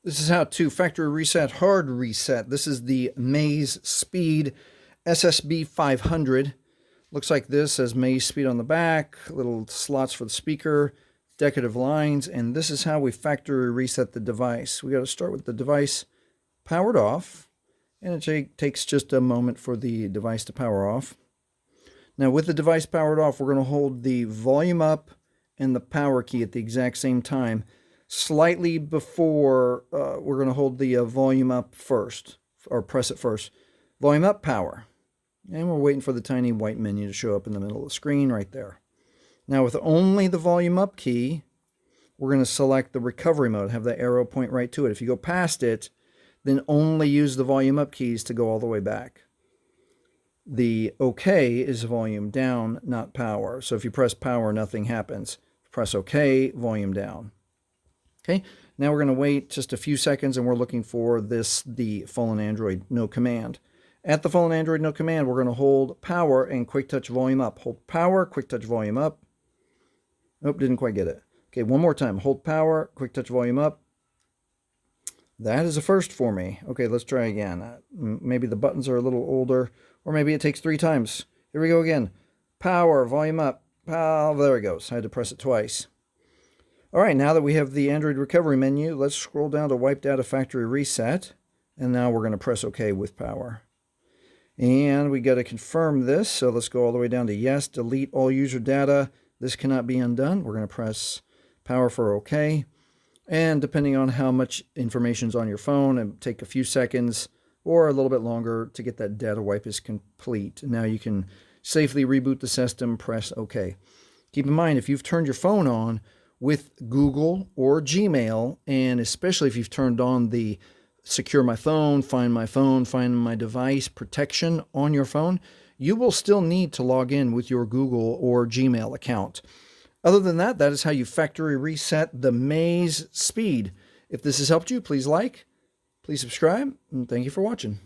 This is how to factory reset hard reset. This is the Maze Speed SSB-500. Looks like this, says Maze Speed on the back, little slots for the speaker, decorative lines, and this is how we factory reset the device. We got to start with the device powered off, and it takes just a moment for the device to power off. Now with the device powered off, we're going to hold the volume up and the power key at the exact same time. Slightly before, we're going to hold the volume up first, or press it first. Volume up, power. And we're waiting for the tiny white menu to show up in the middle of the screen right there. Now with only the volume up key, we're going to select the recovery mode, have that arrow point right to it. If you go past it, then only use the volume up keys to go all the way back. The OK is volume down, not power. So if you press power, nothing happens. Press OK, volume down. Okay, now we're going to wait just a few seconds and we're looking for the fallen Android no command. At the fallen Android no command, we're going to hold power and quick touch volume up. Hold power, quick touch volume up. Nope, didn't quite get it. Okay, one more time. Hold power, quick touch volume up. That is a first for me. Okay, let's try again. Maybe the buttons are a little older, or maybe it takes 3 times. Here we go again. Power, volume up. There it goes. I had to press it twice. All right, now that we have the Android recovery menu, let's scroll down to wipe data factory reset. And now we're going to press OK with power. And we got to confirm this. So let's go all the way down to yes, delete all user data. This cannot be undone. We're going to press power for OK. And depending on how much information is on your phone, it will take a few seconds or a little bit longer to get that data wipe is complete. Now you can safely reboot the system, press OK. Keep in mind, if you've turned your phone on with Google or Gmail, and especially if you've turned on the secure my phone, find my device protection on your phone, you will still need to log in with your Google or Gmail account. Other than that, that is how you factory reset the Maze Speed. If this has helped you, please like, please subscribe, and thank you for watching.